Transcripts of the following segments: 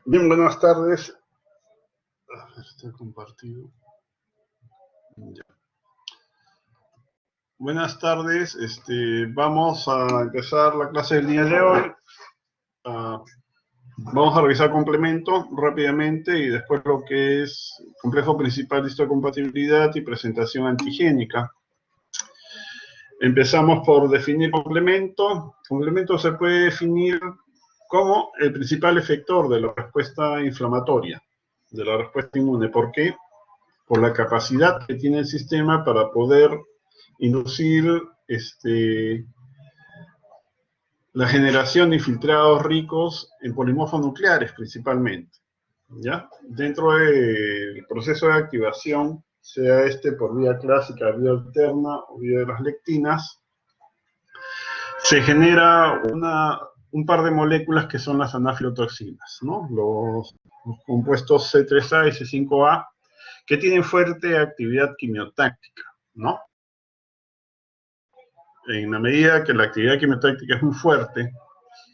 Bien, buenas tardes. Está compartido. Ya. Buenas tardes. Vamos a empezar la clase del día de hoy. Vamos a revisar complemento rápidamente y después lo que es complejo principal de histocompatibilidad y presentación antigénica. Empezamos por definir complemento. Complemento se puede definir como el principal efector de la respuesta inflamatoria, de la respuesta inmune. ¿Por qué? Por la capacidad que tiene el sistema para poder inducir la generación de infiltrados ricos en polimorfos nucleares principalmente, ¿ya? Dentro del proceso de activación, sea por vía clásica, vía alterna o vía de las lectinas, se genera un par de moléculas que son las anafilotoxinas, ¿no? Los compuestos C3A y C5A, que tienen fuerte actividad quimiotáctica, ¿no? En la medida que la actividad quimiotáctica es muy fuerte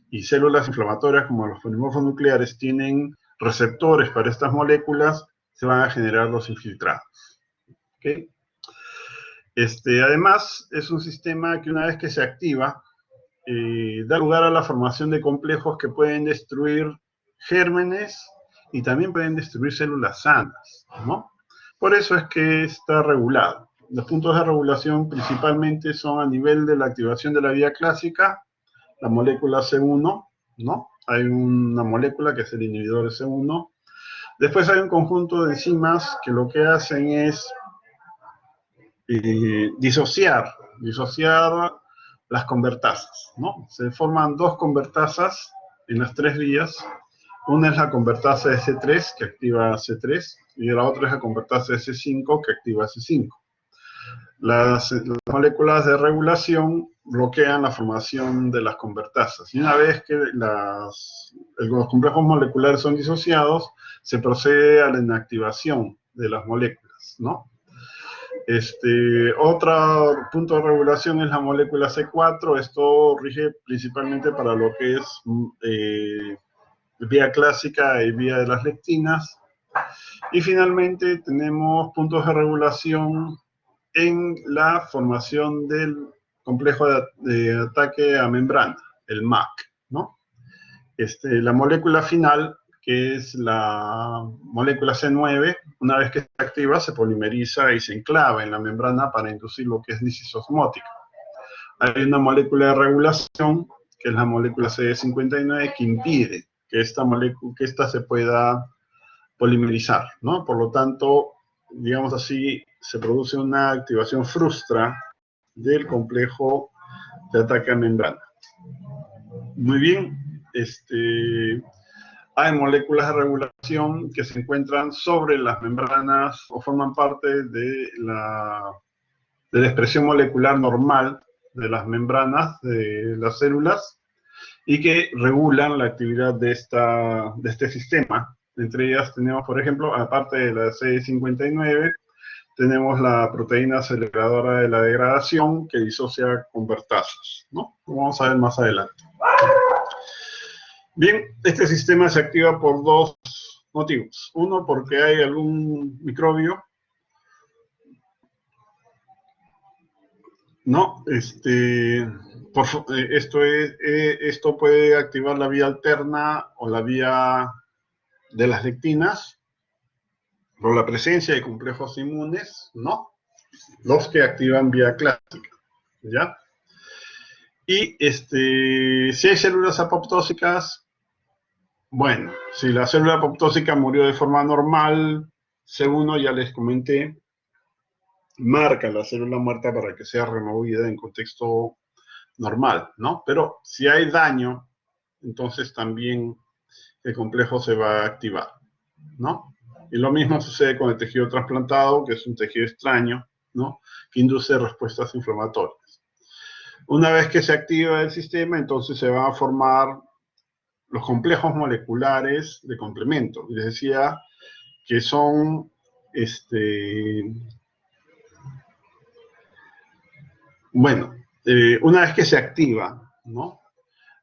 y células inflamatorias como los polimorfos nucleares tienen receptores para estas moléculas, se van a generar los infiltrados. ¿Okay? Además, es un sistema que una vez que se activa, da lugar a la formación de complejos que pueden destruir gérmenes y también pueden destruir células sanas, ¿no? Por eso es que está regulado. Los puntos de regulación principalmente son a nivel de la activación de la vía clásica, la molécula C1, ¿no? Hay una molécula que es el inhibidor de C1. Después hay un conjunto de enzimas que lo que hacen es disociar las convertasas, ¿no? Se forman dos convertasas en las tres vías. Una es la convertasa de C3, que activa C3, y la otra es la convertasa de C5, que activa C5. Las moléculas de regulación bloquean la formación de las convertasas. Y una vez que los complejos moleculares son disociados, se procede a la inactivación de las moléculas, ¿no? Otro punto de regulación es la molécula C4. Esto rige principalmente para lo que es vía clásica y vía de las lectinas. Y finalmente tenemos puntos de regulación en la formación del complejo de ataque a membrana, el MAC, ¿no? La molécula final, que es la molécula C9, una vez que se activa, se polimeriza y se enclava en la membrana para inducir lo que es lisis osmótica. Hay una molécula de regulación, que es la molécula CD59, que impide que esta se pueda polimerizar, ¿no? Por lo tanto, digamos así, se produce una activación frustra del complejo de ataque a membrana. Muy bien, hay moléculas de regulación que se encuentran sobre las membranas o forman parte de la expresión molecular normal de las membranas de las células y que regulan la actividad de este sistema. Entre ellas tenemos, por ejemplo, aparte de la C59, tenemos la proteína aceleradora de la degradación que disocia convertasas, ¿no? Vamos a ver más adelante. Bien, este sistema se activa por dos motivos. Uno, porque hay algún microbio, ¿no? Esto puede activar la vía alterna o la vía de las lectinas por la presencia de complejos inmunes, ¿no? Los que activan vía clásica, ¿ya? Y si hay células apoptósicas, bueno, si la célula apoptósica murió de forma normal, C1 ya les comenté, marca la célula muerta para que sea removida en contexto normal, ¿no? Pero si hay daño, entonces también el complejo se va a activar, ¿no? Y lo mismo sucede con el tejido trasplantado, que es un tejido extraño, ¿no? Que induce respuestas inflamatorias. Una vez que se activa el sistema, entonces se van a formar los complejos moleculares de complemento. Les decía que son, bueno, una vez que se activa, ¿no?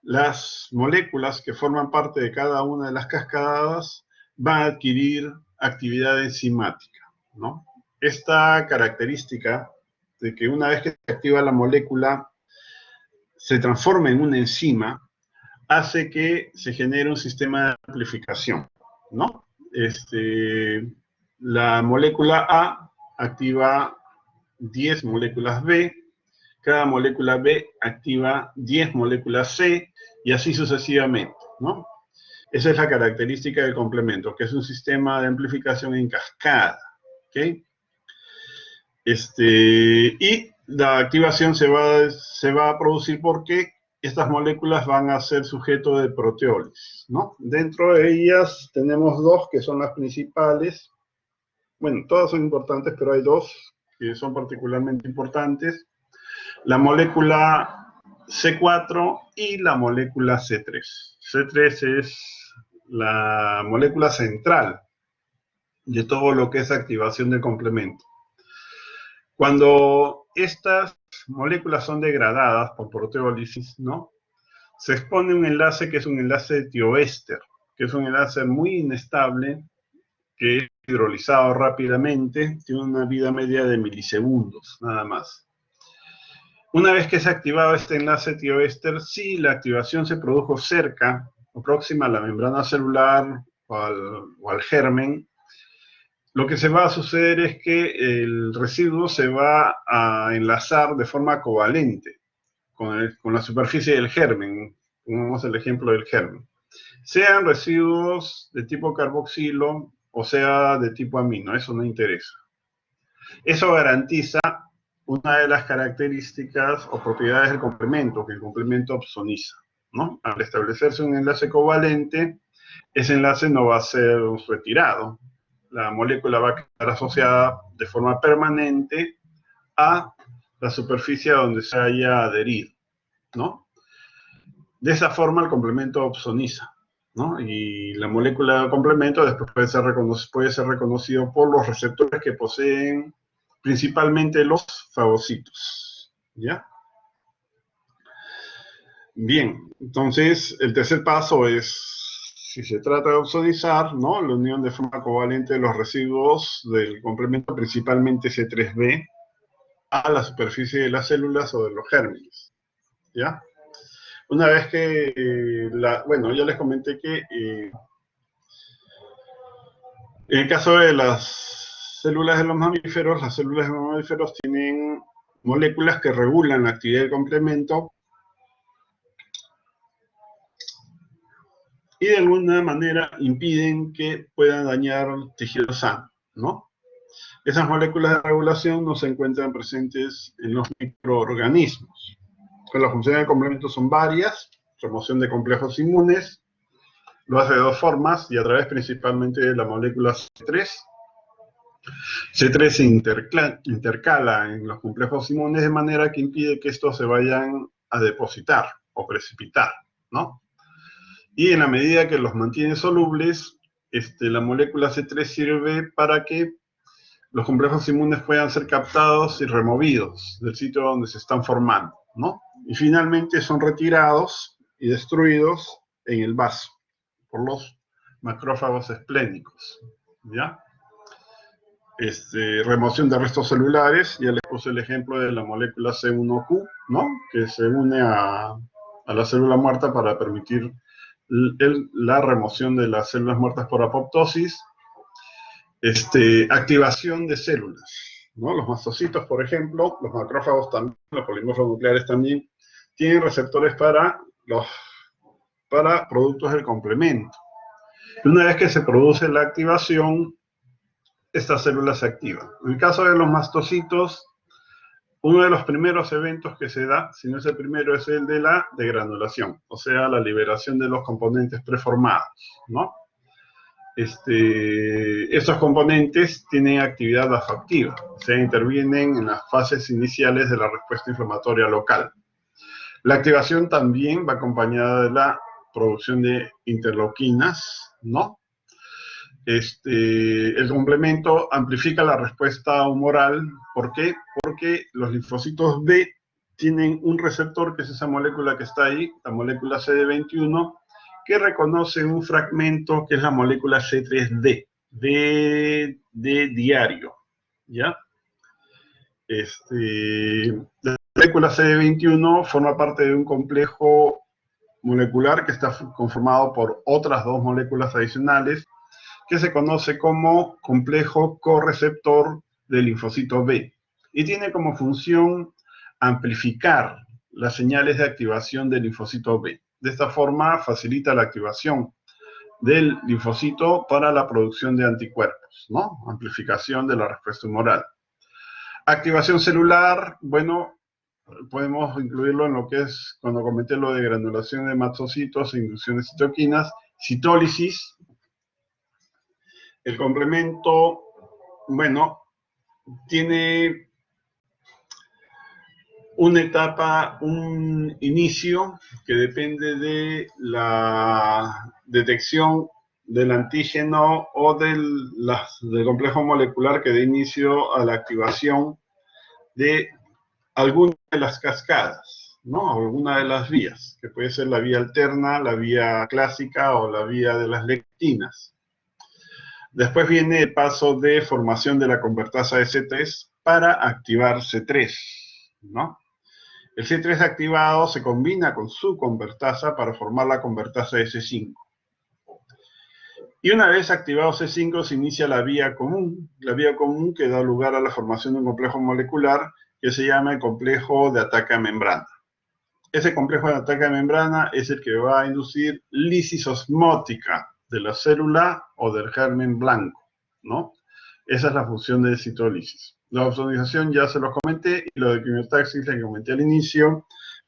las moléculas que forman parte de cada una de las cascadas van a adquirir actividad enzimática, ¿no? Esta característica de que una vez que se activa la molécula se transforma en una enzima, hace que se genere un sistema de amplificación, ¿no? La molécula A activa 10 moléculas B, cada molécula B activa 10 moléculas C, y así sucesivamente, ¿no? Esa es la característica del complemento, que es un sistema de amplificación en cascada, ¿ok? Y la activación se va a producir porque estas moléculas van a ser sujeto de proteólisis, ¿no? Dentro de ellas tenemos dos que son las principales. Bueno, todas son importantes, pero hay dos que son particularmente importantes. La molécula C4 y la molécula C3. C3 es la molécula central de todo lo que es activación del complemento. Cuando estas moléculas son degradadas por proteólisis, ¿no? Se expone un enlace que es un enlace de tioéster, que es un enlace muy inestable, que es hidrolizado rápidamente, tiene una vida media de milisegundos, nada más. Una vez que se ha activado este enlace tioéster, si la activación se produjo cerca o próxima a la membrana celular o al germen, lo que se va a suceder es que el residuo se va a enlazar de forma covalente con la superficie del germen. Pongamos el ejemplo del germen. Sean residuos de tipo carboxilo o sea de tipo amino, eso no interesa. Eso garantiza una de las características o propiedades del complemento, que el complemento opsoniza, ¿no? Al establecerse un enlace covalente, ese enlace no va a ser retirado. La molécula va a quedar asociada de forma permanente a la superficie donde se haya adherido, ¿no? De esa forma el complemento opsoniza, ¿no? Y la molécula de complemento después puede ser reconocido por los receptores que poseen principalmente los fagocitos, ¿ya? Bien, entonces el tercer paso es, si se trata de opsonizar, ¿no? La unión de forma covalente de los residuos del complemento, principalmente C3b, a la superficie de las células o de los gérmenes, ¿ya? Una vez que, bueno, ya les comenté que en el caso de las células de los mamíferos tienen moléculas que regulan la actividad del complemento y de alguna manera impiden que puedan dañar el tejido sano, ¿no? Esas moléculas de regulación no se encuentran presentes en los microorganismos. Pues las funciones del complemento son varias: remoción de complejos inmunes, lo hace de dos formas y a través principalmente de la molécula C3. C3 se intercala en los complejos inmunes de manera que impide que estos se vayan a depositar o precipitar, ¿no? Y en la medida que los mantiene solubles, la molécula C3 sirve para que los complejos inmunes puedan ser captados y removidos del sitio donde se están formando, ¿no? Y finalmente son retirados y destruidos en el vaso por los macrófagos esplénicos, ¿ya? Remoción de restos celulares, ya les puse el ejemplo de la molécula C1Q, ¿no? Que se une a la célula muerta para permitir la remoción de las células muertas por apoptosis. Activación de células, ¿no? Los mastocitos, por ejemplo, los macrófagos también, los polimorfos nucleares también, tienen receptores para productos del complemento. Una vez que se produce la activación, estas células se activan. En el caso de los mastocitos, uno de los primeros eventos que se da, si no es el primero, es el de la degranulación, o sea, la liberación de los componentes preformados, ¿no? Estos componentes tienen actividad vasoactiva, o sea, intervienen en las fases iniciales de la respuesta inflamatoria local. La activación también va acompañada de la producción de interleuquinas, ¿no? El complemento amplifica la respuesta humoral. ¿Por qué? Porque los linfocitos B tienen un receptor, que es esa molécula que está ahí, la molécula CD21, que reconoce un fragmento que es la molécula C3D, de diario, ¿ya? La molécula CD21 forma parte de un complejo molecular que está conformado por otras dos moléculas adicionales, que se conoce como complejo correceptor del linfocito B, y tiene como función amplificar las señales de activación del linfocito B. De esta forma facilita la activación del linfocito para la producción de anticuerpos, ¿no? Amplificación de la respuesta humoral. Activación celular, bueno, podemos incluirlo en lo que es, cuando comenté lo de granulación de mastocitos e inducción de citoquinas, citólisis. El complemento, bueno, tiene una etapa, un inicio que depende de la detección del antígeno o del complejo molecular que dé inicio a la activación de alguna de las cascadas, ¿no? Alguna de las vías, que puede ser la vía alterna, la vía clásica o la vía de las lectinas. Después viene el paso de formación de la convertasa de C3 para activar C3, ¿no? El C3 activado se combina con su convertasa para formar la convertasa de C5. Y una vez activado C5 se inicia la vía común que da lugar a la formación de un complejo molecular que se llama el complejo de ataque a membrana. Ese complejo de ataque a membrana es el que va a inducir lisis osmótica de la célula o del germen blanco, ¿no? Esa es la función de citólisis. La ozonización ya se los comenté, y lo de quimiotaxis le comenté al inicio,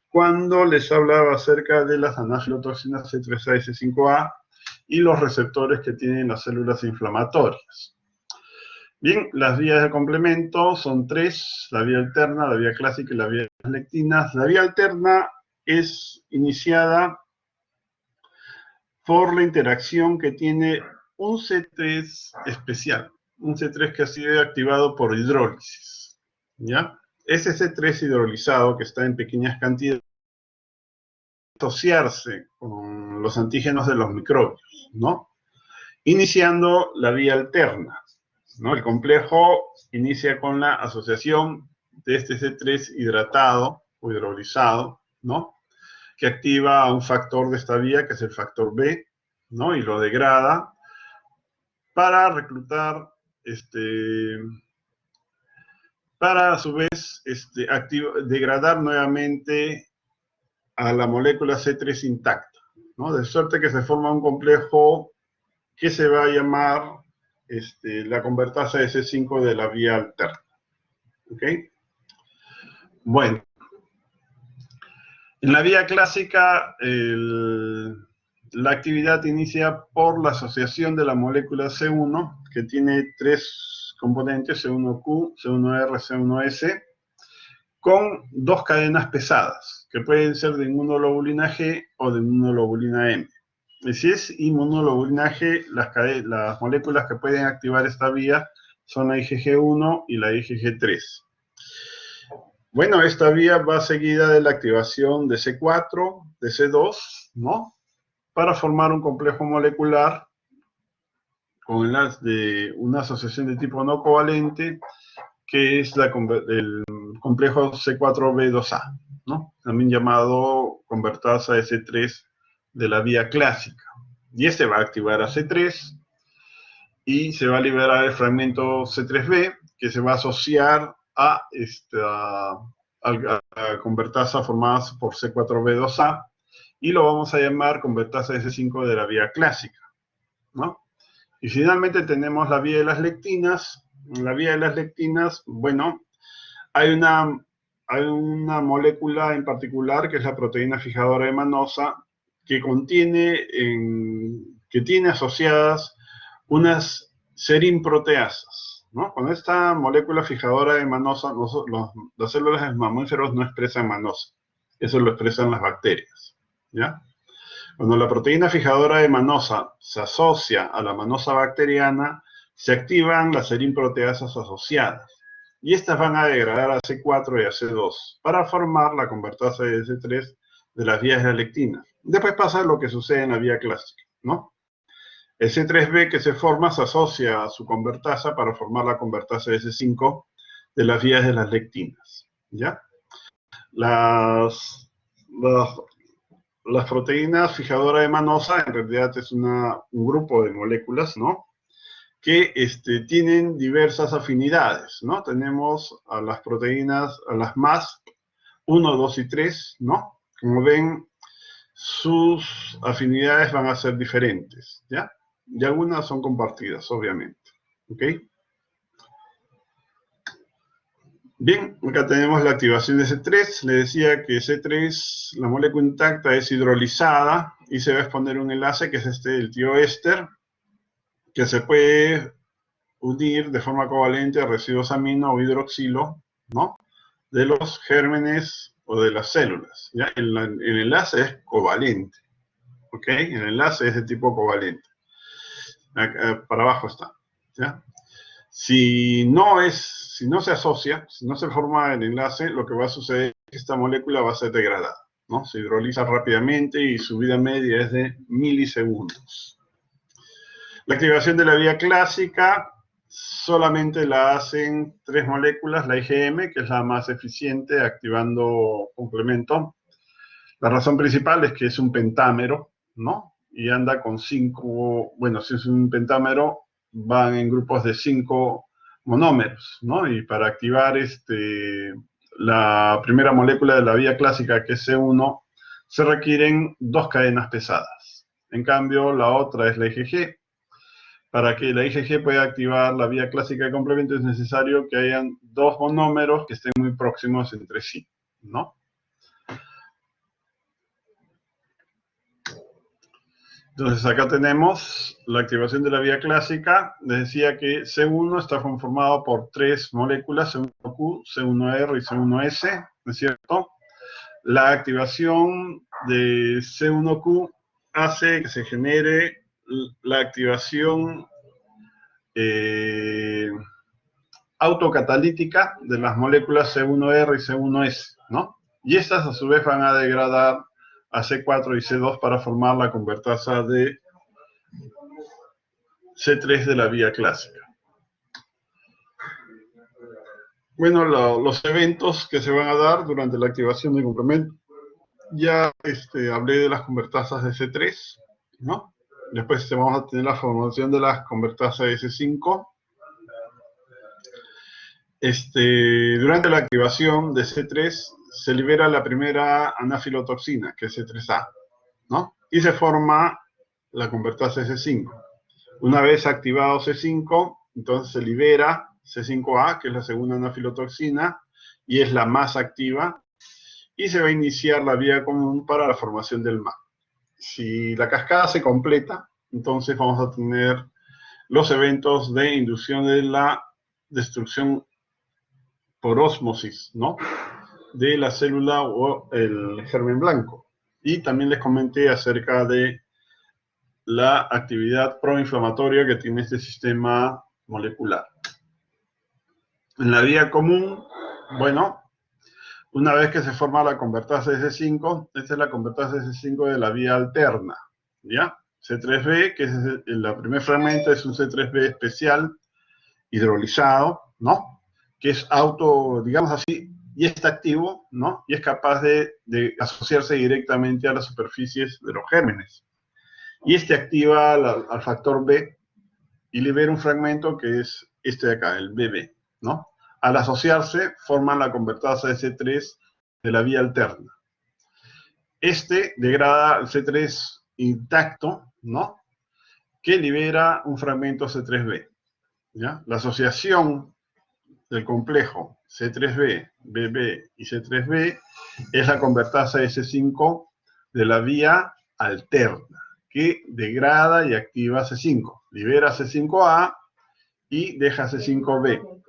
cuando les hablaba acerca de las anafilotoxinas C3A y C5A y los receptores que tienen las células inflamatorias. Bien, las vías de complemento son tres: la vía alterna, la vía clásica y la vía de las lectinas. La vía alterna es iniciada por la interacción que tiene un C3 especial, un C3 que ha sido activado por hidrólisis, ¿ya? Ese C3 hidrolizado, que está en pequeñas cantidades, asociarse con los antígenos de los microbios, ¿no? Iniciando la vía alterna, ¿no? El complejo inicia con la asociación de este C3 hidratado o hidrolizado, ¿no? Que activa a un factor de esta vía, que es el factor B, ¿no? Y lo degrada para reclutar, para a su vez degradar nuevamente a la molécula C3 intacta, ¿no? De suerte que se forma un complejo que se va a llamar la convertasa de C5 de la vía alterna. ¿Ok? Bueno, en la vía clásica, la actividad inicia por la asociación de la molécula C1, que tiene tres componentes, C1Q, C1R, C1S, con dos cadenas pesadas, que pueden ser de inmunoglobulina G o de inmunoglobulina M. Y si es inmunoglobulina G, las moléculas que pueden activar esta vía son la IgG1 y la IgG3. Bueno, esta vía va seguida de la activación de C4, de C2, ¿no? Para formar un complejo molecular con una asociación de tipo no covalente, que es el complejo C4B2A, ¿no? También llamado convertasa de C3 de la vía clásica. Y este va a activar a C3 y se va a liberar el fragmento C3B, que se va a asociar a la convertasa formada por C4B2A, y lo vamos a llamar convertasa de C5 de la vía clásica, ¿no? Y finalmente tenemos la vía de las lectinas. En la vía de las lectinas, bueno, hay una molécula en particular, que es la proteína fijadora de Manosa, que tiene asociadas unas serin-proteasas, ¿no? Con esta molécula fijadora de Manosa, las células de mamíferos no expresan Manosa, eso lo expresan las bacterias, ¿ya? Cuando la proteína fijadora de Manosa se asocia a la Manosa bacteriana, se activan las serin-proteasas asociadas. y estas van a degradar a C4 y a C2 para formar la convertasa de C3 de las vías de la lectina. Después pasa lo que sucede en la vía clásica, ¿no? El C3b que se forma se asocia a su convertasa para formar la convertasa de C5 de las vías de las lectinas, ¿ya? Las proteínas fijadoras de Manosa en realidad es un grupo de moléculas, ¿no? Que tienen diversas afinidades, ¿no? Tenemos a las proteínas, a las MASP 1, 2 y 3, ¿no? Como ven, sus afinidades van a ser diferentes, ¿ya? Y algunas son compartidas, obviamente, ¿ok? Bien, acá tenemos la activación de C3. Le decía que C3, la molécula intacta, es hidrolizada y se va a exponer un enlace que es el tioéster, que se puede unir de forma covalente a residuos amino o hidroxilo, ¿no? De los gérmenes o de las células, ¿ya? El enlace es covalente, ¿ok? El enlace es de tipo covalente. Acá, para abajo está, ¿ya? Si no se asocia, si no se forma el enlace, lo que va a suceder es que esta molécula va a ser degradada, ¿no? Se hidroliza rápidamente y su vida media es de milisegundos. La activación de la vía clásica solamente la hacen 3 moléculas, la IgM, que es la más eficiente activando complemento. La razón principal es que es un pentámero, ¿no? Y anda con 5, bueno, si es un pentámero, van en grupos de 5 monómeros, ¿no? Y para activar la primera molécula de la vía clásica, que es C1, se requieren 2 cadenas pesadas. En cambio, la otra es la IgG. Para que la IgG pueda activar la vía clásica de complemento es necesario que hayan 2 monómeros que estén muy próximos entre sí, ¿no? Entonces acá tenemos la activación de la vía clásica. Les decía que C1 está conformado por 3 moléculas, C1Q, C1R y C1S, ¿no es cierto? La activación de C1Q hace que se genere la activación autocatalítica de las moléculas C1R y C1S, ¿no? Y estas a su vez van a degradar a C4 y C2 para formar la convertasa de C3 de la vía clásica. Bueno, los eventos que se van a dar durante la activación del complemento, ya hablé de las convertasas de C3, ¿no? Después vamos a tener la formación de las convertasas de C5. Durante la activación de C3 se libera la primera anafilotoxina, que es C3A, ¿no? Y se forma la convertasa de C5. Una vez activado C5, entonces se libera C5A, que es la segunda anafilotoxina, y es la más activa, y se va a iniciar la vía común para la formación del MA. Si la cascada se completa, entonces vamos a tener los eventos de inducción de la destrucción por ósmosis, ¿no? De la célula o el germen blanco. Y también les comenté acerca de la actividad proinflamatoria que tiene este sistema molecular. En la vía común, bueno, una vez que se forma la convertasa de C5, esta es la convertasa de C5 de la vía alterna, ¿ya? C3b, que es el primer fragmento, es un C3b especial, hidrolizado, ¿no? Que es digamos así, y está activo, ¿no? Y es capaz de asociarse directamente a las superficies de los gérmenes. Y activa al factor B y libera un fragmento que es este de acá, el BB, ¿no? Al asociarse, forman la convertasa de C3 de la vía alterna. Degrada el C3 intacto, ¿no? Que libera un fragmento C3b, ¿ya? La asociación del complejo C3b, BB y C3b es la convertasa de C5 de la vía alterna, que degrada y activa C5, libera C5A y deja C5b.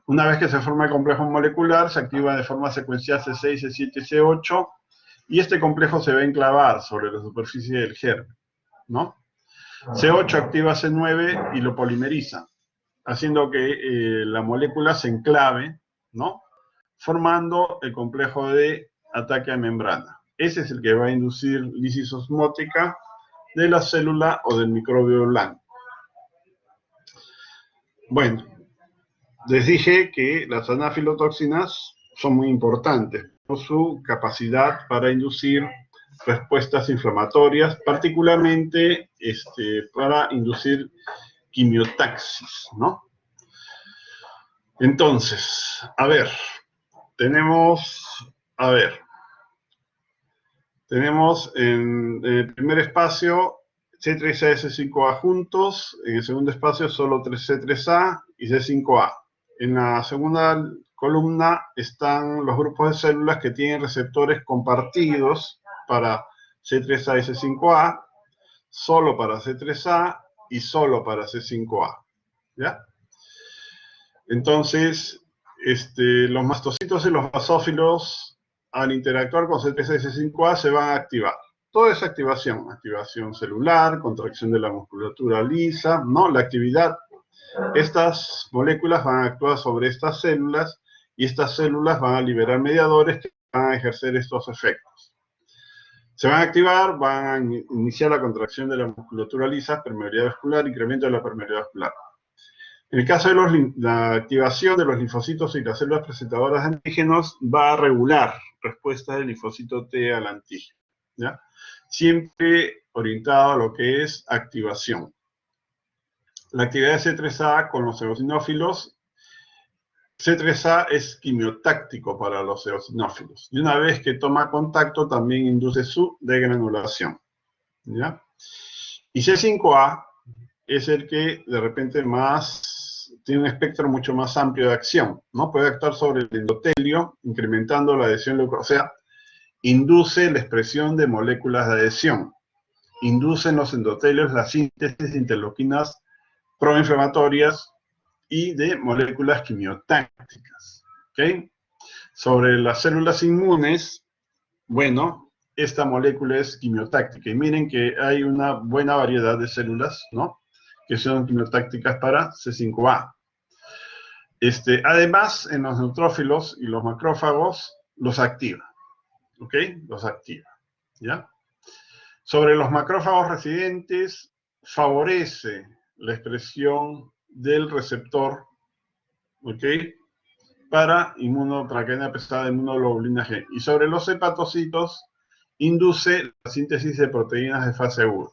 Una vez que se forma el complejo molecular, se activa de forma secuencial C6, C7 y C8, y este complejo se va a enclavar sobre la superficie del germen, ¿no? C8 activa C9 y lo polimeriza, haciendo que la molécula se enclave ¿no? Formando el complejo de ataque a membrana. Ese es el que va a inducir lisis osmótica de la célula o del microbio blanco. Bueno, les dije que las anafilotoxinas son muy importantes por su capacidad para inducir respuestas inflamatorias, particularmente para inducir quimiotaxis, ¿no? Entonces, tenemos en el primer espacio C3A y C5A juntos, en el segundo espacio solo C3A y C5A. En la segunda columna están los grupos de células que tienen receptores compartidos para C3A y C5A, solo para C3A y solo para C5A, ¿ya? Entonces, los mastocitos y los basófilos, al interactuar con C3A y C5A, se van a activar. Toda esa activación celular, contracción de la musculatura lisa, ¿no? La actividad. Estas moléculas van a actuar sobre estas células y estas células van a liberar mediadores que van a ejercer estos efectos. Se van a activar, van a iniciar la contracción de la musculatura lisa, permeabilidad vascular, incremento de la permeabilidad vascular. En el caso de la activación de los linfocitos y las células presentadoras de antígenos, va a regular respuesta del linfocito T al antígeno, ¿ya? Siempre orientado a lo que es activación. La actividad de C3A con los eosinófilos, C3A es quimiotáctico para los eosinófilos. Y una vez que toma contacto, también induce su degranulación, ¿ya? Y C5A es el que de repente tiene un espectro mucho más amplio de acción, ¿no? Puede actuar sobre el endotelio, incrementando la adhesión leucócica, o sea, induce la expresión de moléculas de adhesión, induce en los endotelios la síntesis de interleuquinas proinflamatorias y de moléculas quimiotácticas, ¿ok? Sobre las células inmunes, bueno, esta molécula es quimiotáctica, y miren que hay una buena variedad de células, ¿no?, que son quimiotácticas para C5A. Además, en los neutrófilos y los macrófagos los activa, ¿ok? Los activa, ¿ya? Sobre los macrófagos residentes, favorece la expresión del receptor, ¿ok?, para la cadena pesada de inmunoglobulina G. Y sobre los hepatocitos, induce la síntesis de proteínas de fase aguda,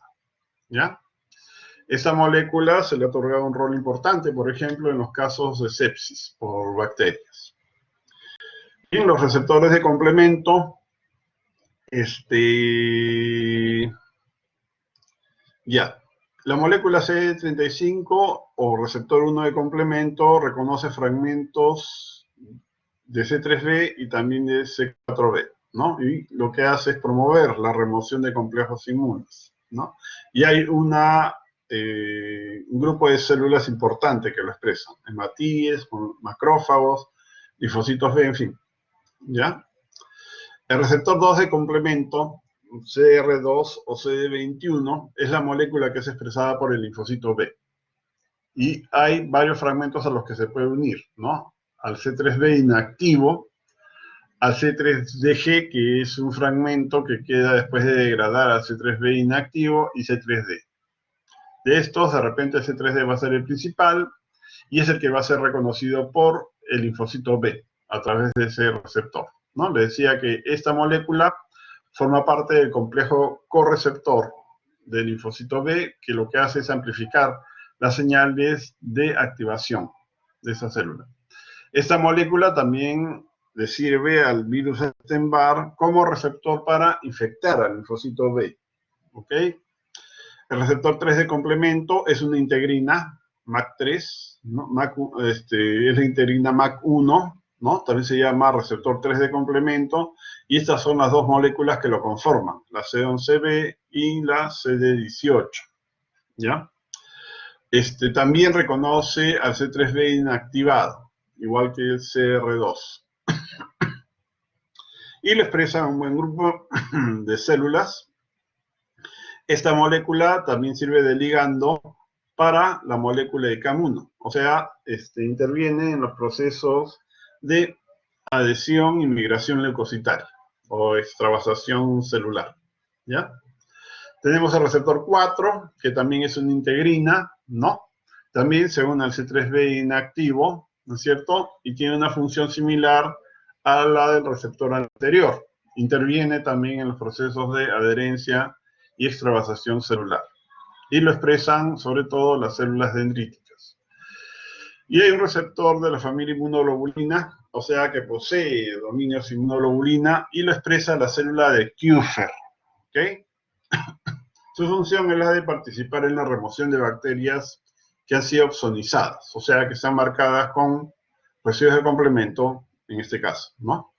¿ya? Esta molécula se le ha otorgado un rol importante, por ejemplo, en los casos de sepsis por bacterias. En los receptores de complemento, la molécula C35 o receptor 1 de complemento reconoce fragmentos de C3b y también de C4b, ¿no? Y lo que hace es promover la remoción de complejos inmunes, ¿no? Y hay un grupo de células importante que lo expresan, hematíes, macrófagos, linfocitos B, en fin, ¿ya? El receptor 2 de complemento, CR2 o CD21, es la molécula que es expresada por el linfocito B. Y hay varios fragmentos a los que se puede unir, ¿no? Al C3b inactivo, al C3dG, que es un fragmento que queda después de degradar al C3b inactivo, y C3d. De estos, de repente, C3d va a ser el principal, y es el que va a ser reconocido por el linfocito B, a través de ese receptor, ¿no? Le decía que esta molécula forma parte del complejo correceptor del linfocito B, que lo que hace es amplificar las señales de activación de esa célula. Esta molécula también le sirve al virus Epstein-Barr como receptor para infectar al linfocito B, ¿ok? El receptor 3 de complemento es una integrina MAC3, ¿no? Es la integrina MAC1, ¿no? También se llama receptor 3 de complemento, y estas son las dos moléculas que lo conforman, la C11b y la CD18, ¿ya? También reconoce al C3b inactivado, igual que el CR2. Y lo expresa un buen grupo de células. Esta molécula también sirve de ligando para la molécula de CAM1, o sea, interviene en los procesos de adhesión y migración leucocitaria o extravasación celular, ¿ya? Tenemos el receptor 4, que también es una integrina, ¿no? También se une al C3b inactivo, ¿no es cierto? Y tiene una función similar a la del receptor anterior. Interviene también en los procesos de adherencia y extravasación celular. Y lo expresan sobre todo las células dendríticas. Y hay un receptor de la familia inmunoglobulina, o sea que posee dominios inmunoglobulina y lo expresa la célula de Kupffer, ¿ok? Su función es la de participar en la remoción de bacterias que han sido opsonizadas, o sea que están marcadas con residuos de complemento, en este caso, ¿no?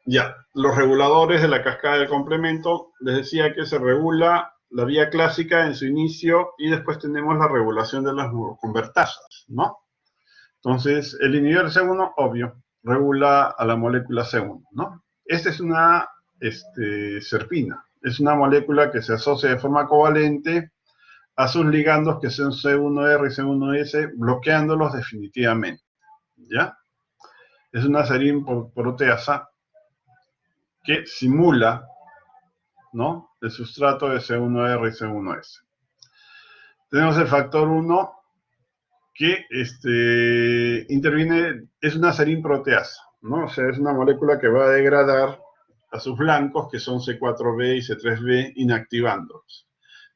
Ya, los reguladores de la cascada del complemento, les decía que se regula la vía clásica en su inicio y después tenemos la regulación de las convertasas, ¿no? Entonces, el inhibidor C1, obvio, regula a la molécula C1, ¿no? Esta es una serpina, es una molécula que se asocia de forma covalente a sus ligandos que son C1R y C1S, bloqueándolos definitivamente, ¿ya? Es una serina-proteasa que simula, ¿no?, el sustrato de C1R y C1S. Tenemos el factor 1 que interviene, es una serina-proteasa, ¿no? O sea, es una molécula que va a degradar a sus blancos, que son C4b y C3b, inactivándolos.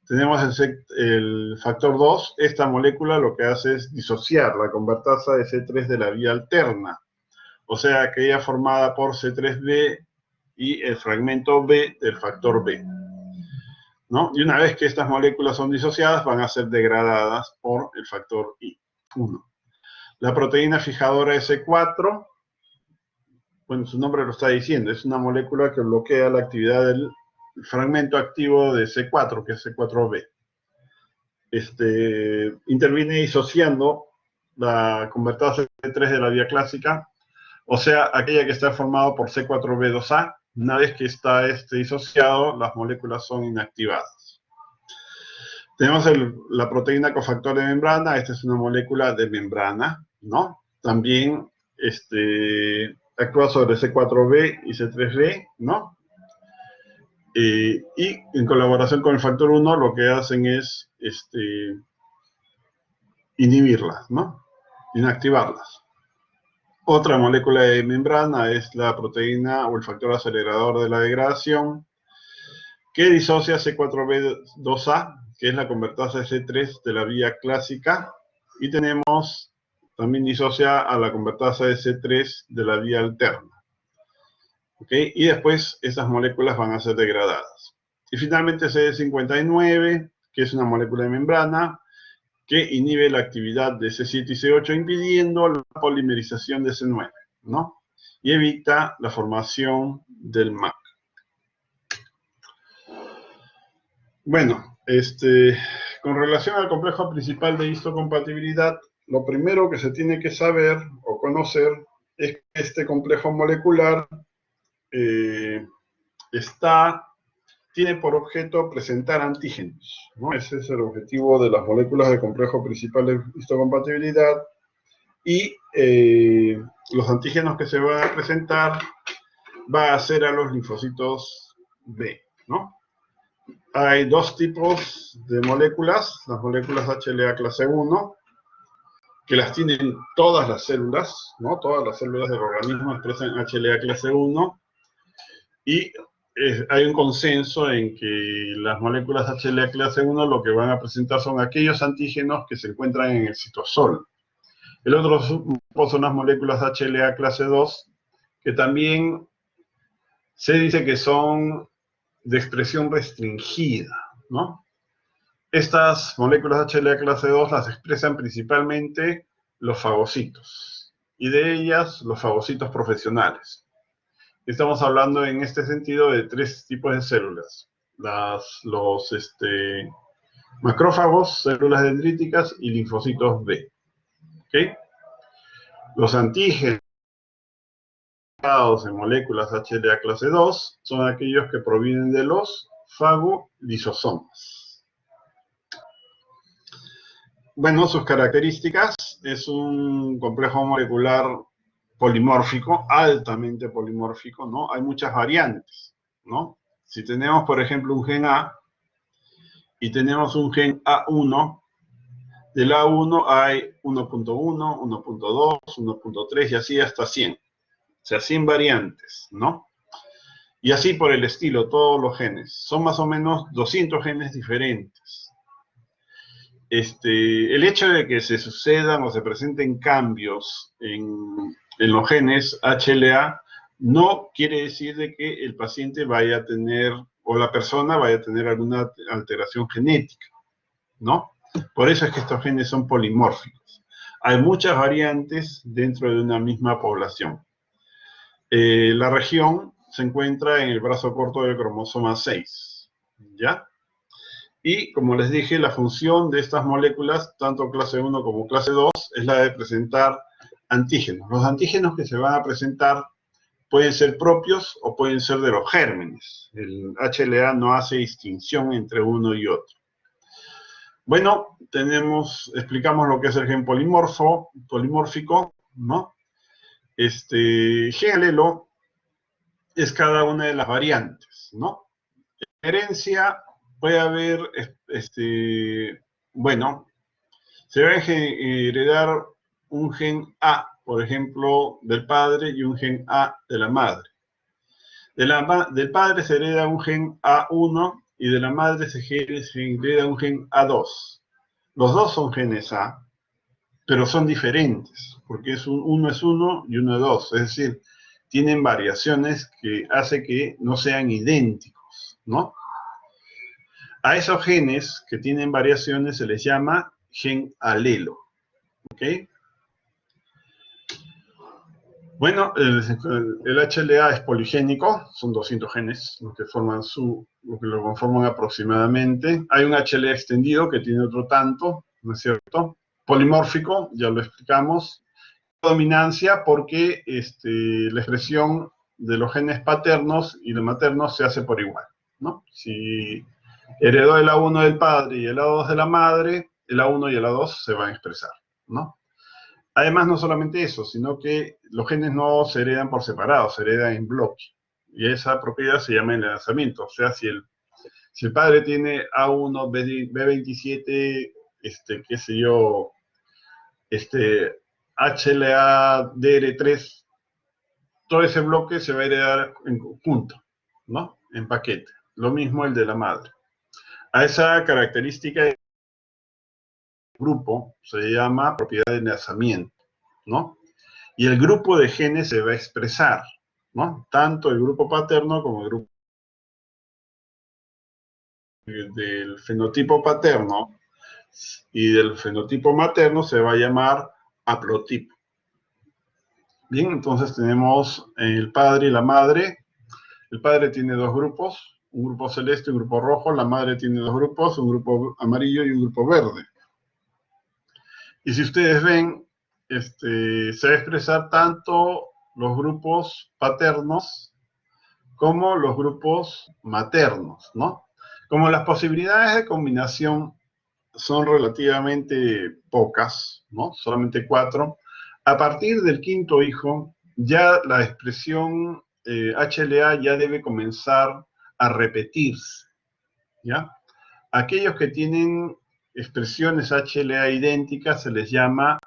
Tenemos el factor 2, esta molécula lo que hace es disociar la convertasa de C3 de la vía alterna, o sea, aquella formada por C3b y el fragmento B del factor B, ¿no? Y una vez que estas moléculas son disociadas, van a ser degradadas por el factor I1. La proteína fijadora S4, bueno, su nombre lo está diciendo, es una molécula que bloquea la actividad del fragmento activo de C4, que es C4b. Interviene disociando la convertasa C3 de la vía clásica, o sea, aquella que está formada por C4b2A. Una vez que está disociado, las moléculas son inactivadas. Tenemos la proteína cofactor de membrana. Esta es una molécula de membrana, ¿no? También actúa sobre C4b y C3b, ¿no? Y en colaboración con el factor 1 lo que hacen es inhibirlas, ¿no? Inactivarlas. Otra molécula de membrana es la proteína o el factor acelerador de la degradación, que disocia C4b2A, que es la convertasa C3 de la vía clásica, y tenemos, también disocia a la convertasa de C3 de la vía alterna. ¿Ok? Y después esas moléculas van a ser degradadas. Y finalmente CD59, que es una molécula de membrana, que inhibe la actividad de C7 y C8, impidiendo la polimerización de C9, ¿no? Y evita la formación del MAC. Bueno, con relación al complejo principal de histocompatibilidad, lo primero que se tiene que saber o conocer es que este complejo molecular tiene por objeto presentar antígenos, ¿no? Ese es el objetivo de las moléculas del complejo principal de histocompatibilidad. Y los antígenos que se van a presentar va a ser a los linfocitos B, ¿no? Hay dos tipos de moléculas, las moléculas HLA clase 1, que las tienen todas las células, ¿no? Todas las células del organismo expresan HLA clase 1, y hay un consenso en que las moléculas HLA clase 1 lo que van a presentar son aquellos antígenos que se encuentran en el citosol. El otro grupo son las moléculas HLA clase 2, que también se dice que son de expresión restringida, ¿no? Estas moléculas HLA clase 2 las expresan principalmente los fagocitos, y de ellas los fagocitos profesionales. Estamos hablando en este sentido de tres tipos de células: los macrófagos, células dendríticas y linfocitos B. ¿Okay? Los antígenos en moléculas HLA clase 2 son aquellos que provienen de los fagolisosomas. Bueno, sus características es un complejo molecular polimórfico, altamente polimórfico, ¿no? Hay muchas variantes, ¿no? Si tenemos, por ejemplo, un gen A y tenemos un gen A1, del A1 hay 1.1, 1.2, 1.3 y así hasta 100. O sea, 100 variantes, ¿no? Y así por el estilo, todos los genes. Son más o menos 200 genes diferentes. El hecho de que se sucedan o se presenten cambios en los genes HLA no quiere decir de que el paciente vaya a tener, o la persona vaya a tener alguna alteración genética, ¿no? Por eso es que estos genes son polimórficos. Hay muchas variantes dentro de una misma población. La región se encuentra en el brazo corto del cromosoma 6, ¿ya? Y, como les dije, la función de estas moléculas, tanto clase 1 como clase 2, es la de presentar antígenos. Los antígenos que se van a presentar pueden ser propios o pueden ser de los gérmenes. El HLA no hace distinción entre uno y otro. Bueno, explicamos lo que es el gen polimórfico, ¿no? Gen alelo es cada una de las variantes, ¿no? Herencia puede haber, bueno, se va a heredar un gen A, por ejemplo, del padre y un gen A de la madre. Del padre se hereda un gen A1 y de la madre se hereda un gen A2. Los dos son genes A, pero son diferentes, porque uno es 1 y uno es 2, es decir, tienen variaciones que hace que no sean idénticos, ¿no? A esos genes que tienen variaciones se les llama gen alelo, ¿ok? Bueno, el HLA es poligénico, son 200 genes los que lo conforman aproximadamente. Hay un HLA extendido que tiene otro tanto, ¿no es cierto? Polimórfico, ya lo explicamos. Dominancia porque la expresión de los genes paternos y de maternos se hace por igual, ¿no? Si heredó el A1 del padre y el A2 de la madre, el A1 y el A2 se van a expresar, ¿no? Además, no solamente eso, sino que los genes no se heredan por separado, se heredan en bloque. Y esa propiedad se llama enlazamiento. O sea, si el padre tiene A1, B27, qué sé yo, HLA, DR3, todo ese bloque se va a heredar en conjunto, ¿no? En paquete. Lo mismo el de la madre. A esa característica del grupo se llama propiedad de enlazamiento, ¿no? Y el grupo de genes se va a expresar, ¿no? Tanto el grupo paterno como el grupo del fenotipo paterno y del fenotipo materno se va a llamar haplotipo. Bien, entonces tenemos el padre y la madre. El padre tiene dos grupos, un grupo celeste y un grupo rojo. La madre tiene dos grupos, un grupo amarillo y un grupo verde. Y si ustedes ven, se va a expresar tanto los grupos paternos como los grupos maternos, ¿no? Como las posibilidades de combinación son relativamente pocas, ¿no? Solamente 4. A partir del quinto hijo, ya la expresión HLA ya debe comenzar a repetirse, ¿ya? Aquellos que tienen expresiones HLA idénticas se les llama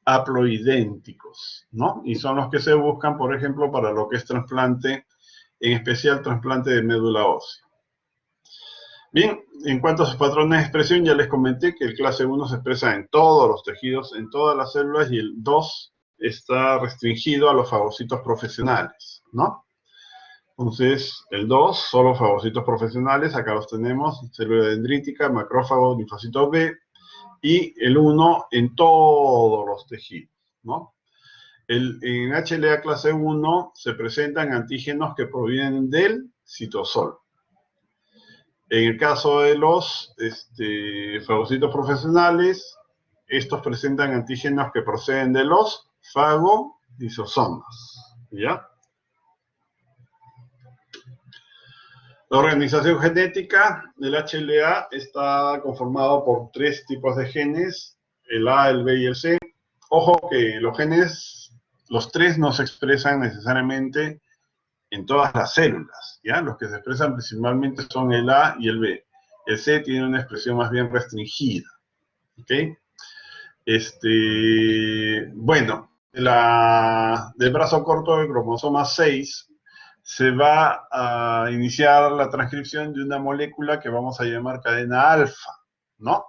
haploidénticos, ¿no? Y son los que se buscan, por ejemplo, para lo que es trasplante, en especial trasplante de médula ósea. Bien, en cuanto a sus patrones de expresión, ya les comenté que el clase 1 se expresa en todos los tejidos, en todas las células, y el 2 está restringido a los fagocitos profesionales, ¿no? Entonces, el 2, solo fagocitos profesionales, acá los tenemos, célula dendrítica, macrófago, linfocito B, y el 1 en todos los tejidos, ¿no? En HLA clase 1 se presentan antígenos que provienen del citosol. En el caso de los fagocitos profesionales, estos presentan antígenos que proceden de los fagolisosomas, ¿ya? La organización genética del HLA está conformada por 3 tipos de genes. el A, el B y el C. Ojo que los genes, los tres no se expresan necesariamente en todas las células, ¿ya? Los que se expresan principalmente son el A y el B. El C tiene una expresión más bien restringida, ¿ok? Bueno, del brazo corto del cromosoma 6 se va a iniciar la transcripción de una molécula que vamos a llamar cadena alfa, ¿no?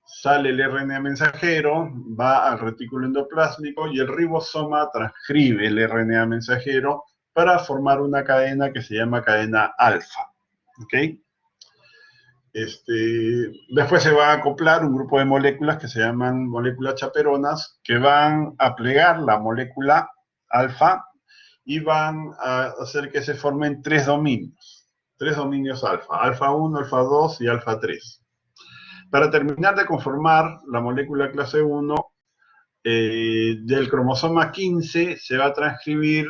Sale el RNA mensajero, va al retículo endoplásmico y el ribosoma transcribe el RNA mensajero para formar una cadena que se llama cadena alfa, ¿ok? Después se va a acoplar un grupo de moléculas que se llaman moléculas chaperonas, que van a plegar la molécula alfa y van a hacer que se formen tres dominios alfa, alfa 1, alfa 2 y alfa 3. Para terminar de conformar la molécula clase 1, del cromosoma 15 se va a transcribir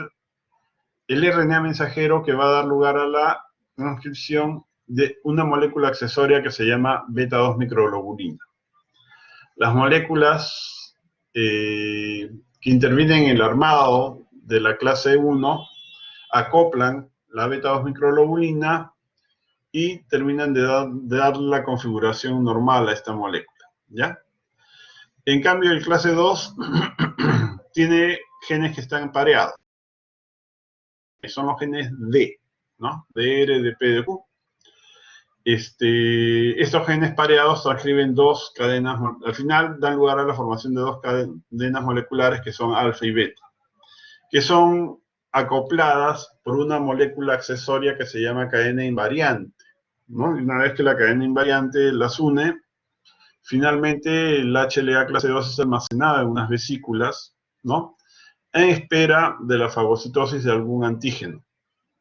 el RNA mensajero que va a dar lugar a la transcripción de una molécula accesoria que se llama beta-2 microglobulina. Las moléculas que intervienen en el armado de la clase 1 acoplan la beta-2 microglobulina y terminan de dar la configuración normal a esta molécula, ¿ya? En cambio, el clase 2 tiene genes que están pareados. Son los genes D, ¿no? DR, DP, DQ. Estos genes pareados transcriben dos cadenas, al final dan lugar a la formación de dos cadenas moleculares que son alfa y beta, que son acopladas por una molécula accesoria que se llama cadena invariante, ¿no? Y una vez que la cadena invariante las une, finalmente el HLA clase 2 es almacenado en unas vesículas, ¿no? En espera de la fagocitosis de algún antígeno,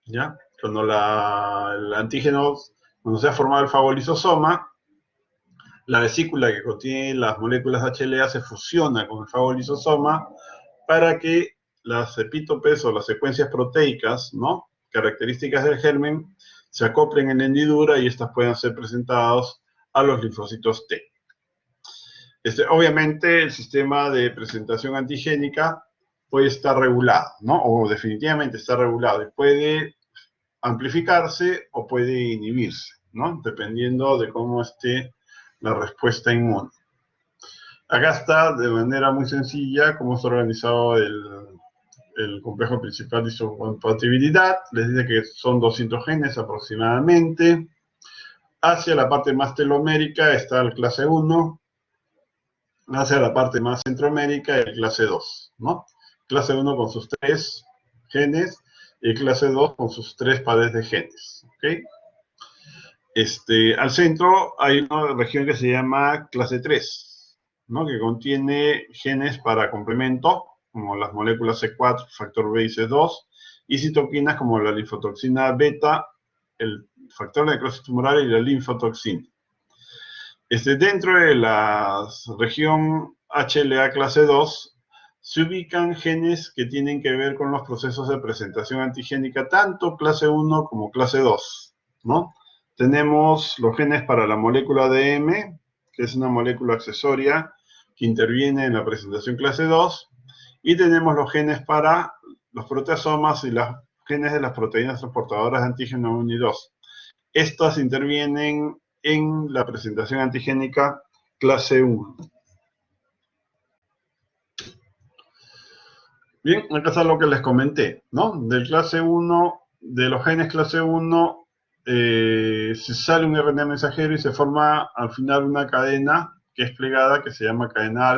¿ya? Cuando el antígeno, cuando se ha formado el fagolisosoma, la vesícula que contiene las moléculas HLA se fusiona con el fagolisosoma para que las epítopes o las secuencias proteicas, ¿no?, características del germen, se acoplen en la hendidura y estas puedan ser presentadas a los linfocitos T. Obviamente, el sistema de presentación antigénica puede estar regulado, ¿no? O definitivamente está regulado y puede amplificarse o puede inhibirse, ¿no? Dependiendo de cómo esté la respuesta inmune. Acá está, de manera muy sencilla, cómo está organizado el complejo principal de histocompatibilidad. Les dice que son 200 genes aproximadamente. Hacia la parte más telomérica está el clase 1. Hacia la parte más centromérica el clase 2, ¿no? Clase 1 con sus 3 genes y clase 2 con sus 3 pares de genes, ¿ok? Al centro hay una región que se llama clase 3, ¿no?, que contiene genes para complemento, como las moléculas C4, factor B y C2, y citoquinas como la linfotoxina beta, el factor de necrosis tumoral y la linfotoxina. Dentro de la región HLA clase 2 se ubican genes que tienen que ver con los procesos de presentación antigénica, tanto clase 1 como clase 2, ¿no? Tenemos los genes para la molécula DM, que es una molécula accesoria que interviene en la presentación clase 2, y tenemos los genes para los proteasomas y los genes de las proteínas transportadoras de antígeno 1 y 2. Estas intervienen en la presentación antigénica clase 1. Bien, acá está lo que les comenté, ¿no? Del clase 1, de los genes clase 1, se sale un RNA mensajero y se forma al final una cadena que es plegada, que se llama cadena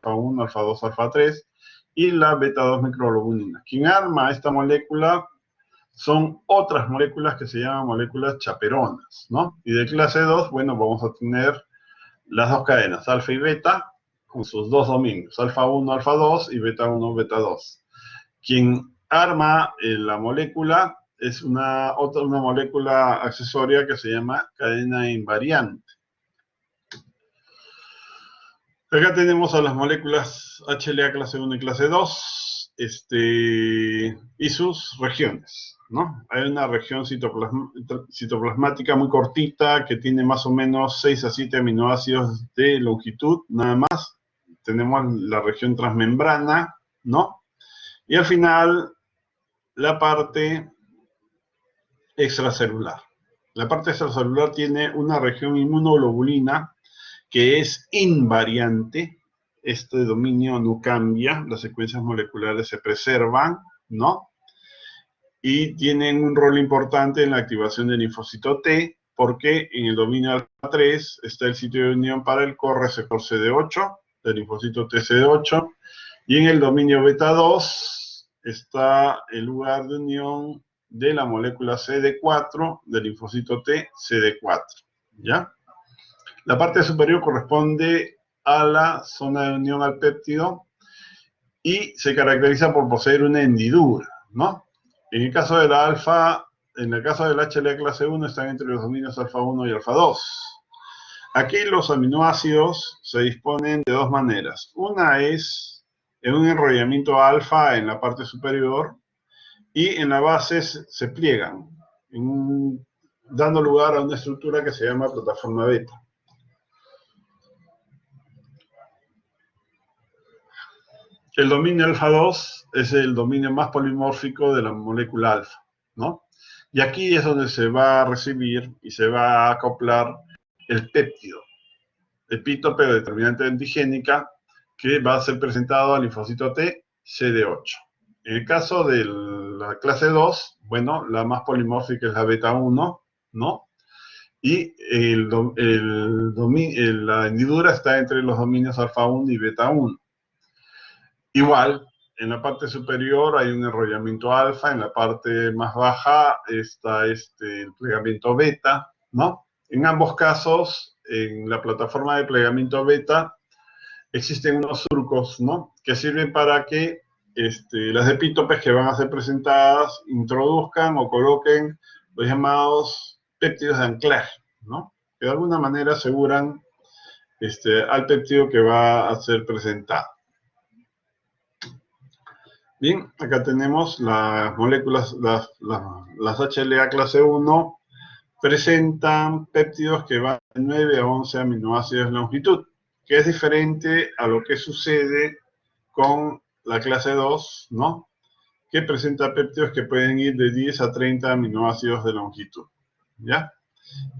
alfa 1, alfa 2, alfa 3, y la beta-2 microglobulina. Quien arma esta molécula son otras moléculas que se llaman moléculas chaperonas, ¿no? Y de clase 2, bueno, vamos a tener las dos cadenas, alfa y beta, con sus dos dominios, alfa 1, alfa 2 y beta 1, beta 2. Quien arma la molécula es una molécula accesoria que se llama cadena invariante. Acá tenemos a las moléculas HLA clase 1 y clase 2. y sus regiones, ¿no? Hay una región citoplasmática muy cortita que tiene más o menos 6 a 7 aminoácidos de longitud, nada más. Tenemos la región transmembrana, ¿no? Y al final, la parte extracelular. La parte extracelular tiene una región inmunoglobulina que es invariante. Este dominio no cambia, las secuencias moleculares se preservan, ¿no? Y tienen un rol importante en la activación del linfocito T, porque en el dominio alfa 3 está el sitio de unión para el correceptor CD8, del linfocito TCD8, y en el dominio beta 2 está el lugar de unión de la molécula CD4 del linfocito T CD4, ¿ya? La parte superior corresponde a la zona de unión al péptido y se caracteriza por poseer una hendidura, ¿no? En el caso de la alfa, en el caso del HLA clase 1 están entre los dominios alfa 1 y alfa 2. Aquí los aminoácidos se disponen de dos maneras. Una es en un enrollamiento alfa en la parte superior y en la base se pliegan, dando lugar a una estructura que se llama plataforma beta. El dominio alfa 2 es el dominio más polimórfico de la molécula alfa, ¿no? Y aquí es donde se va a recibir y se va a acoplar el péptido, epítope o determinante antigénica, que va a ser presentado al linfocito T CD8. En el caso de la clase 2, bueno, la más polimórfica es la beta 1, ¿no? Y la hendidura está entre los dominios alfa 1 y beta 1. Igual, en la parte superior hay un enrollamiento alfa, en la parte más baja está el plegamiento beta, ¿no? En ambos casos, en la plataforma de plegamiento beta, existen unos surcos, ¿no? Que sirven para que las epítopes que van a ser presentadas introduzcan o coloquen los llamados péptidos de anclaje, ¿no? Que de alguna manera aseguran al péptido que va a ser presentado. Bien, acá tenemos las moléculas, las HLA clase 1 presentan péptidos que van de 9 a 11 aminoácidos de longitud, que es diferente a lo que sucede con la clase 2, ¿no? Que presenta péptidos que pueden ir de 10 a 30 aminoácidos de longitud, ¿ya?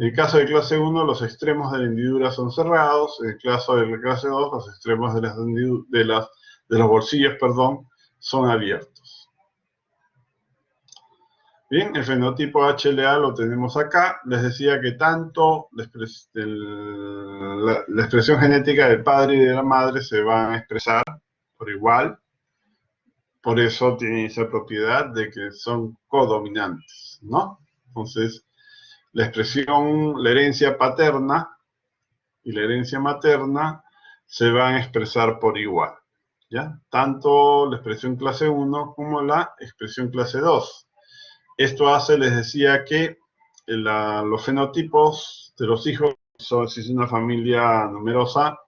En el caso de clase 1, los extremos de la hendidura son cerrados. En el caso de la clase 2, los extremos de los bolsillos, perdón, son abiertos. Bien, el fenotipo HLA lo tenemos acá. Les decía que tanto la expresión genética del padre y de la madre se van a expresar por igual. Por eso tiene esa propiedad de que son codominantes, ¿no? Entonces, la herencia paterna y la herencia materna se van a expresar por igual, ¿ya? Tanto la expresión clase 1 como la expresión clase 2. Esto hace, les decía, que los fenotipos de los hijos, si es una familia numerosa,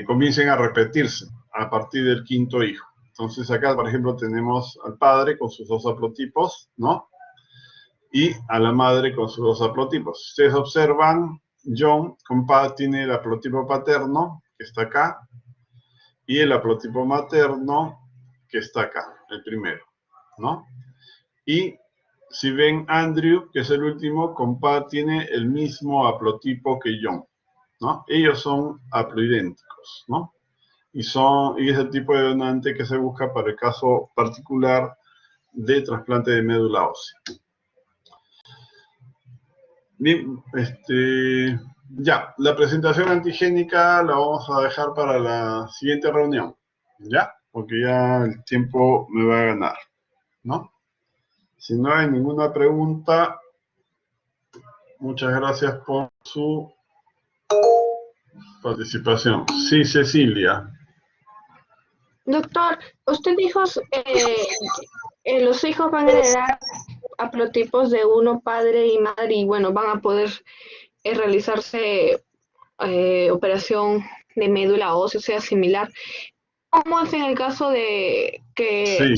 comiencen a repetirse a partir del quinto hijo. Entonces acá, por ejemplo, tenemos al padre con sus dos haplotipos, ¿no? Y a la madre con sus dos haplotipos. Si ustedes observan, John tiene el haplotipo paterno, que está acá, y el haplotipo materno, que está acá, el primero, ¿no? Y si ven, Andrew, que es el último, tiene el mismo haplotipo que John, ¿no? Ellos son haploidénticos, ¿no? Y es el tipo de donante que se busca para el caso particular de trasplante de médula ósea. Bien, ya, la presentación antigénica la vamos a dejar para la siguiente reunión, ¿ya? Porque ya el tiempo me va a ganar, ¿no? Si no hay ninguna pregunta, muchas gracias por su participación. Sí, Cecilia. Doctor, usted dijo que los hijos van a heredar haplotipos de uno, padre y madre, y bueno, van a poder realizarse operación de médula ósea, o sea, similar. ¿Cómo es en el caso de que Sí.